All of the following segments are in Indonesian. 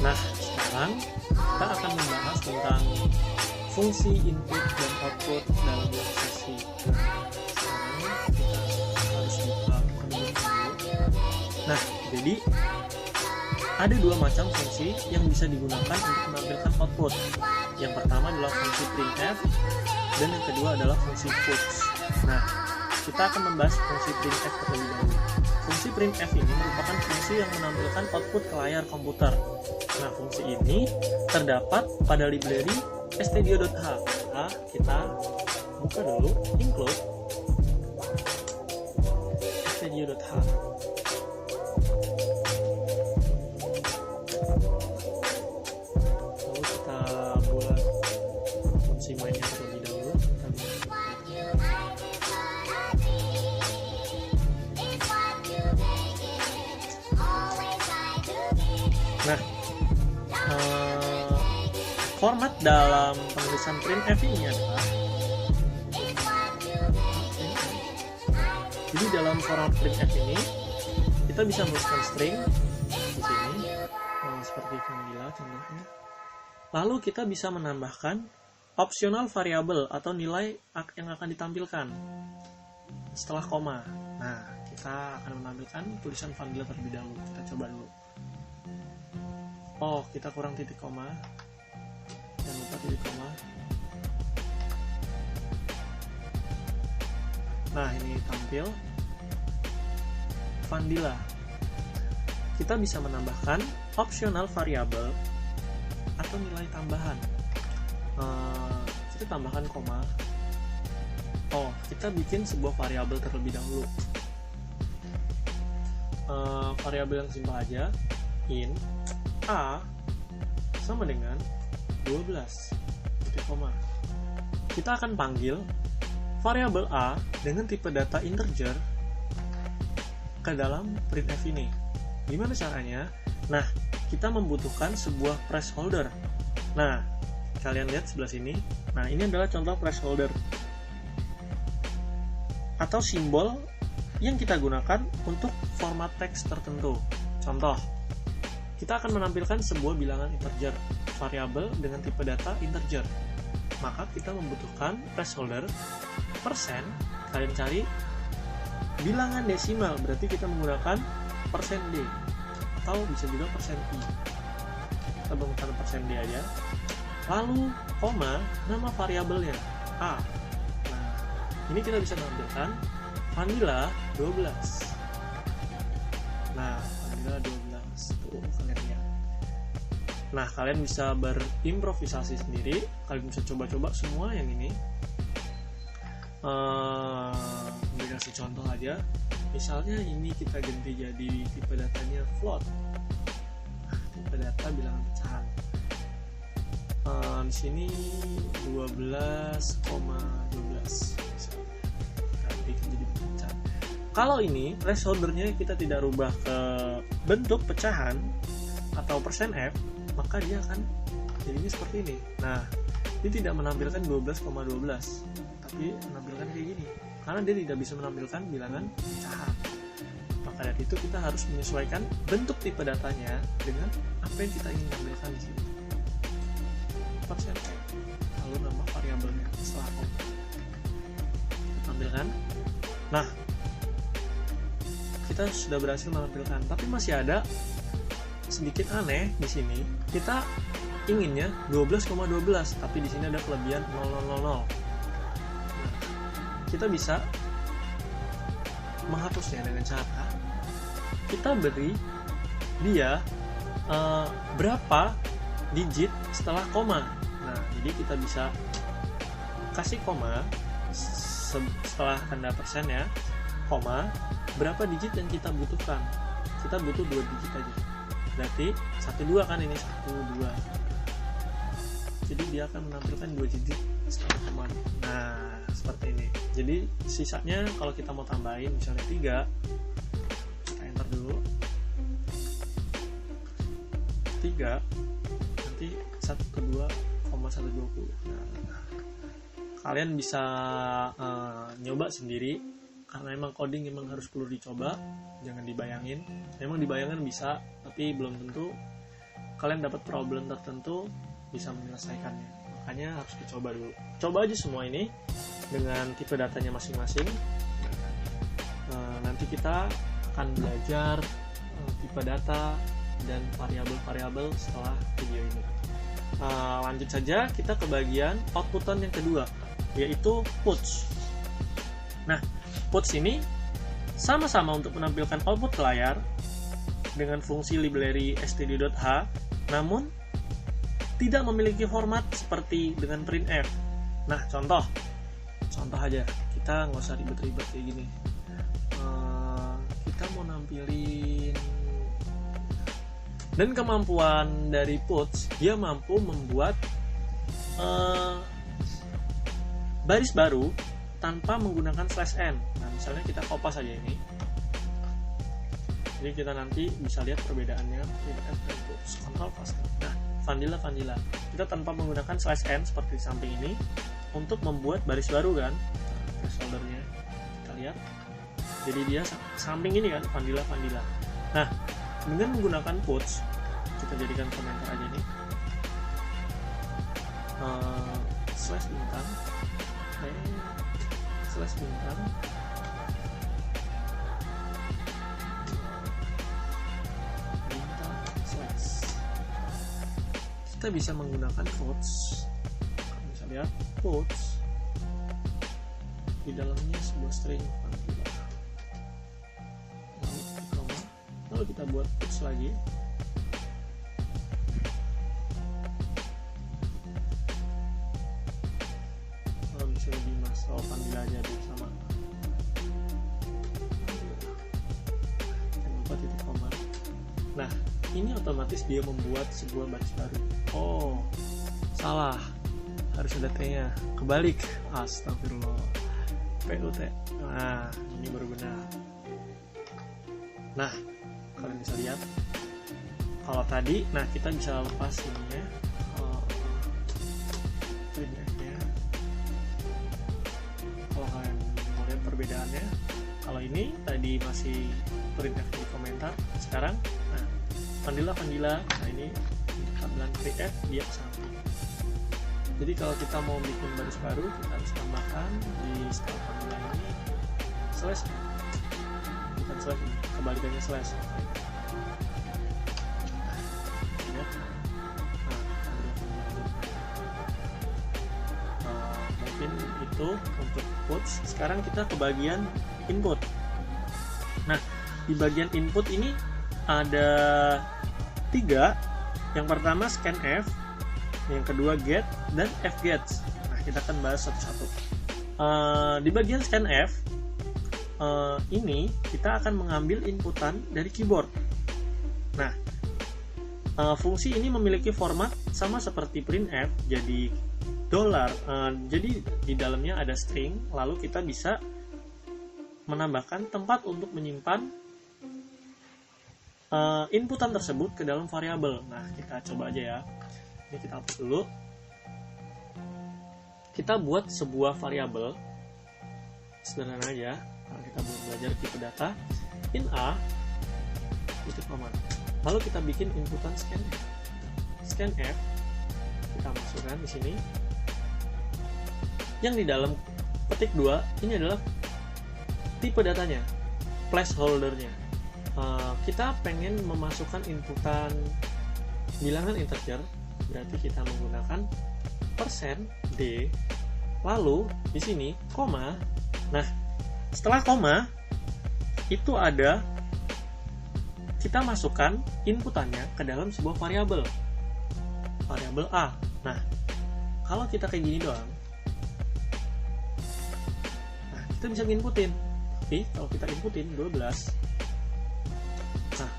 Nah, sekarang kita akan membahas tentang fungsi input dan output dalam dua sesi. Sekarang kita harus buka kondisi dulu. Nah, jadi ada dua macam fungsi yang bisa digunakan untuk menampilkan output. Yang pertama adalah fungsi printf dan yang kedua adalah fungsi puts. Nah, kita akan membahas fungsi printf terlebih dahulu. Fungsi printf ini merupakan fungsi yang menampilkan output ke layar komputer. Nah, fungsi ini terdapat pada library stdio.h. Nah, kita buka dulu include stdio.h. Lalu kita buat fungsi mainnya terlebih dahulu. Nah, format dalam penulisan printf ini adalah, jadi dalam format printf ini kita bisa menuliskan string di sini, seperti vanilla contohnya. Lalu kita bisa menambahkan optional variable atau nilai yang akan ditampilkan setelah koma. Nah, kita akan menampilkan tulisan vanilla terlebih dahulu. Kita coba dulu. Oh, kita kurang titik koma. Jangan lupa titik koma. Nah, ini tampil vanilla. Kita bisa menambahkan optional variable atau nilai tambahan. Kita tambahkan koma. Oh, kita bikin sebuah variabel terlebih dahulu. Variabel yang simpel aja. Int A sama dengan 12 titik koma. Kita akan panggil variabel A dengan tipe data integer ke dalam printf ini. Gimana caranya? Nah, kita membutuhkan sebuah placeholder. Nah, kalian lihat sebelah sini. Nah, ini adalah contoh placeholder atau simbol yang kita gunakan untuk format teks tertentu. Contoh, kita akan menampilkan sebuah bilangan integer, variabel dengan tipe data integer. Maka kita membutuhkan placeholder persen. Kalian cari bilangan desimal, berarti kita menggunakan persen %d atau bisa juga persen %i. Kita menggunakan persen %d aja. Lalu koma nama variabelnya a. Nah, ini kita bisa menampilkan vanilla 12. Nah, vanilla 12. Tuh, kalian lihat. Nah, kalian bisa berimprovisasi sendiri. Kalian bisa coba-coba semua yang ini. Kasih contoh aja. Misalnya ini kita ganti jadi tipe datanya float. Nah, tipe data bilangan pecahan. Di sini 12,12. Ganti jadi pecahan. Kalau ini placeholdernya kita tidak rubah ke bentuk pecahan atau persen %f, maka dia akan jadinya seperti ini. Nah, ini tidak menampilkan 12,12, tapi menampilkan kayak gini. Karena dia tidak bisa menampilkan bilangan pecahan. Maka dari itu kita harus menyesuaikan bentuk tipe datanya dengan apa yang kita ingin tampilkan di sini. Persen %f, lalu nama variabelnya setelah koma. Kita tampilkan. Nah, kita sudah berhasil menampilkan, tapi masih ada sedikit aneh di sini. Kita inginnya 12,12, tapi di sini ada kelebihan 0000. Kita bisa menghapusnya dengan cara kita beri dia berapa digit setelah koma. Nah, jadi kita bisa kasih koma setelah tanda persen ya, koma berapa digit yang kita butuhkan. Kita butuh 2 digit aja. Berarti 12 kan ini 12. Jadi dia akan menampilkan 2 digit setelah koma. Nah, seperti ini. Jadi sisanya kalau kita mau tambahin misalnya 3, kita enter dulu 3, nanti 1,2,120. Nah, kalian bisa nyoba sendiri, karena emang coding emang harus perlu dicoba, jangan dibayangin. Emang dibayangin bisa, tapi belum tentu kalian dapat problem tertentu bisa menyelesaikannya. Makanya harus dicoba dulu. Coba aja semua ini dengan tipe datanya masing-masing. Nanti kita akan belajar tipe data dan variabel-variabel setelah video ini. Lanjut saja kita ke bagian outputan yang kedua, yaitu puts. Nah, puts ini sama-sama untuk menampilkan output ke layar dengan fungsi library std.h, namun tidak memiliki format seperti dengan printf. Nah, contoh aja, kita nggak usah ribet-ribet kayak gini. Kita mau nampilin, dan kemampuan dari puts, dia mampu membuat baris baru tanpa menggunakan /n. Nah, misalnya kita kopas aja ini, jadi kita nanti bisa lihat perbedaannya printf dan puts. Control faster. Nah, vanilla kita tanpa menggunakan /n seperti di samping ini untuk membuat baris baru kan, placeholdernya kita lihat. Jadi dia samping ini kan vanilla. Nah, dengan menggunakan puts, kita jadikan komentar aja nih, /bintang kita bisa menggunakan puts. Kalian bisa lihat puts di dalamnya sebuah string lalu kita buat puts lagi. Bisa lebih masuk vanilla aja deh, sama. Jangan lupa titik koma. Nah, ini otomatis dia membuat sebuah baris baru. Oh, salah, harus ada T-nya, kebalik. Astagfirullah, PUT. Nah, ini baru benar. Nah, kalian bisa lihat kalau tadi, nah kita bisa lepas ininya, printf-nya. Kalau kalian mau lihat perbedaannya, kalau ini tadi masih printf di komentar, sekarang nah vanilla, nah ini tampilan printf dia ke samping. Jadi kalau kita mau bikin baris baru, kita harus tambahkan di style vanilla ini slash, bukan slash, kebalikannya slash. Mungkin itu untuk puts. Sekarang kita ke bagian input. Nah, di bagian input ini ada 3. Yang pertama scanf, yang kedua get, dan fget. Nah, kita akan bahas satu-satu. Di bagian scanf ini kita akan mengambil inputan dari keyboard. Nah, fungsi ini memiliki format sama seperti printf, jadi jadi di dalamnya ada string, lalu kita bisa menambahkan tempat untuk menyimpan inputan tersebut ke dalam variabel. Nah, kita coba aja ya. Ini kita hapus dulu. Kita buat sebuah variabel sederhana aja. Nah, kita belum belajar tipe data. In A titik koma. Lalu kita bikin inputan scanf. Kita masukkan di sini. Yang di dalam petik 2 ini adalah tipe datanya, placeholdernya. Kita pengen memasukkan inputan bilangan integer, berarti kita menggunakan %d, lalu di sini koma. Nah, setelah koma itu ada, kita masukkan inputannya ke dalam sebuah variabel A. Nah, kalau kita kayak gini doang, nah kita bisa nginputin. Tapi kalau kita inputin 12, nah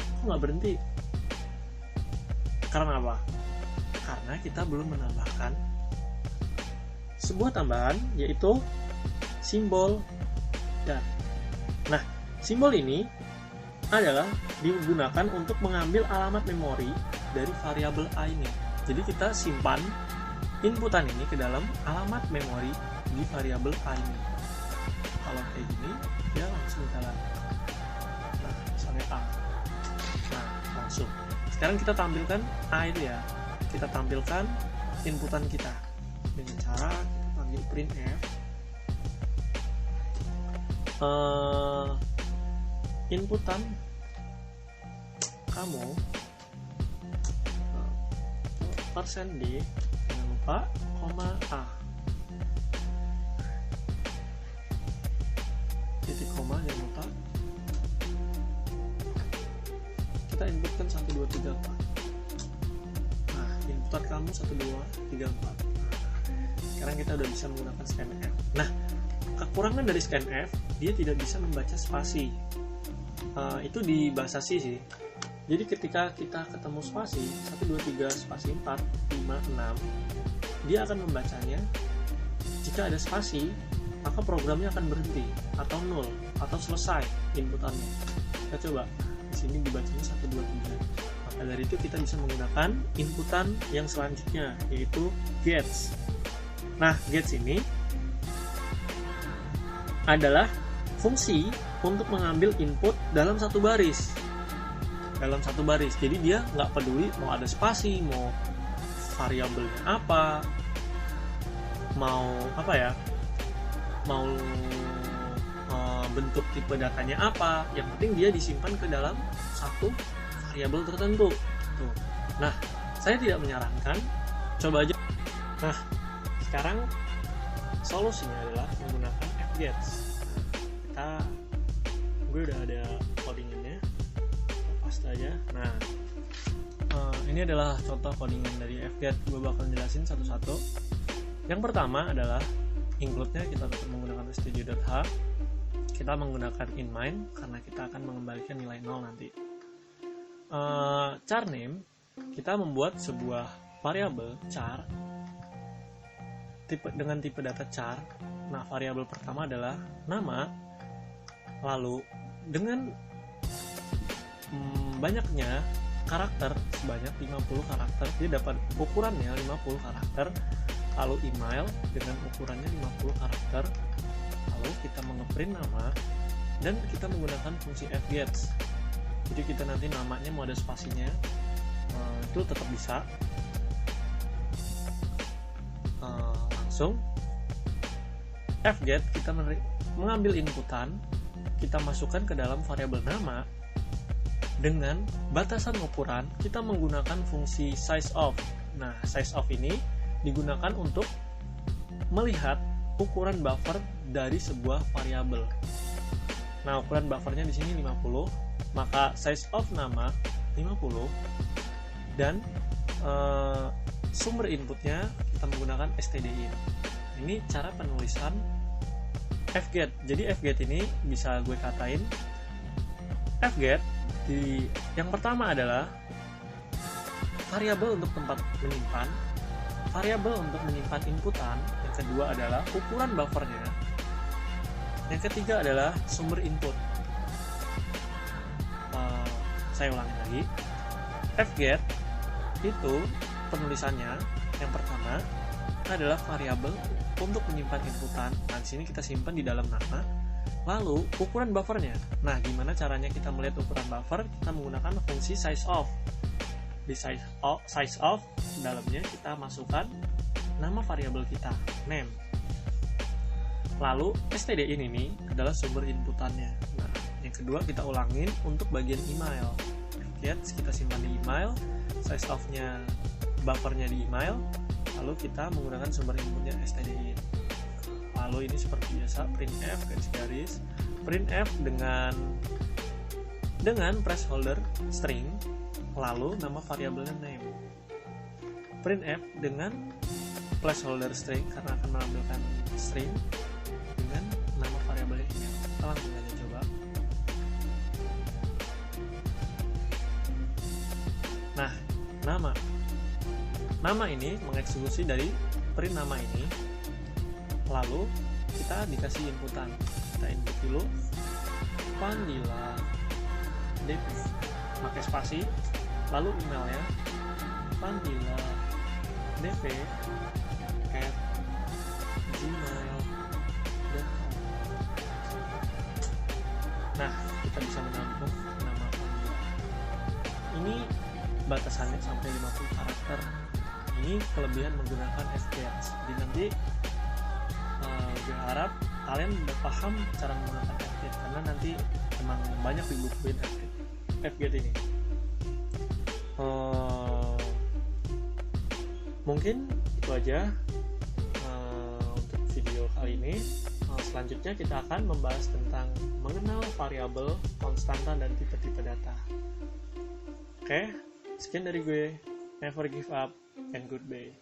kok nggak berhenti? Karena apa? Karena kita belum menambahkan sebuah tambahan, yaitu simbol dan. Nah, simbol ini adalah digunakan untuk mengambil alamat memori dari variabel A ini. Jadi kita simpan inputan ini ke dalam alamat memori di variabel A ini. Kalau kayak gini, dia langsung jalan. Nah, misalnya A. Nah, langsung. sekarang kita tampilkan A itu ya, kita tampilkan inputan kita dengan cara kita panggil printf inputan kamu %d jangan lupa koma A titik koma jangan lupa, kita inputkan 1 2 3 4. Nah, inputan kamu 1 2 3 4. Sekarang kita udah bisa menggunakan scanf. Nah, kekurangan dari scanf, dia tidak bisa membaca spasi. Itu di bahasa C sih. Jadi ketika kita ketemu spasi 1 2 3 spasi 4 5 6, dia akan membacanya. Jika ada spasi, maka programnya akan berhenti atau nol atau selesai inputannya. Kita coba. Di sini dibacanya 1 2 3. Maka dari itu kita bisa menggunakan inputan yang selanjutnya, yaitu gets. Nah, gets ini adalah fungsi untuk mengambil input dalam satu baris. Jadi dia nggak peduli mau ada spasi, mau variabelnya apa, mau bentuk tipe datanya apa, yang penting dia disimpan ke dalam satu variabel tertentu. Tuh. Nah, saya tidak menyarankan, coba aja. Nah, sekarang solusinya adalah menggunakan fgets. Gue udah ada codingannya, paste aja. Nah, ini adalah contoh codingan dari fget. Gue bakal jelasin satu-satu. Yang pertama adalah include-nya kita tetap menggunakan stdio.h. Kita menggunakan inMine karena kita akan mengembalikan nilai 0 nanti. Char name, kita membuat sebuah variabel char dengan tipe data char. Nah, variabel pertama adalah nama, lalu dengan banyaknya karakter sebanyak 50 karakter, dia dapat ukurannya 50 karakter. Lalu email dengan ukurannya 50 karakter. Lalu kita mengeprint nama dan kita menggunakan fungsi fgets. Jadi kita nanti namanya mau ada spasinya, itu tetap bisa. Langsung fget, kita mengambil inputan, kita masukkan ke dalam variabel nama dengan batasan ukuran. Kita menggunakan fungsi size of. Nah, size of ini digunakan untuk melihat ukuran buffer dari sebuah variabel. Nah, ukuran buffernya di sini 50, maka size of nama 50 dan sumber inputnya kita menggunakan stdin. Ini cara penulisan fget. Jadi fget ini bisa gue katain fget yang pertama adalah variabel untuk tempat menyimpan, variabel untuk menyimpan inputan, yang kedua adalah ukuran buffernya, yang ketiga adalah sumber input. Saya ulangi lagi, fget itu penulisannya yang pertama adalah variabel untuk menyimpan inputan. Nah, di sini kita simpan di dalam nama. Lalu ukuran buffernya. Nah, gimana caranya kita melihat ukuran buffer? Kita menggunakan fungsi size of. Di size of dalamnya kita masukkan nama variabel kita, name. Lalu stdin ini adalah sumber inputannya. Nah, yang kedua kita ulangin untuk bagian email. Fgets kita simpan di email, size of-nya buffernya di email, lalu kita menggunakan sumber inputnya stdin. Lalu ini seperti biasa printf garis printf dengan placeholder string, lalu nama variabelnya name. Printf dengan placeholder string karena akan menampilkan string dengan nama variabelnya email. Kita langsung aja coba. Nah, nama ini mengeksekusi dari print nama ini, lalu kita dikasih inputan. Kita input dulu Pandila DP pakai spasi, lalu emailnya Pandila DP @gmail.com. Nah, kita bisa menampung nama Pandila. Ini batasannya sampai 50 karakter. Ini kelebihan menggunakan FGATS. Jadi nanti gue harap kalian udah paham cara menggunakan FGATS, karena nanti emang banyak dibutuhin FGATS ini. Mungkin itu aja untuk video kali ini. Selanjutnya kita akan membahas tentang mengenal variabel, konstanta, dan tipe-tipe data. Oke, sekian dari gue. Never give up and goodbye.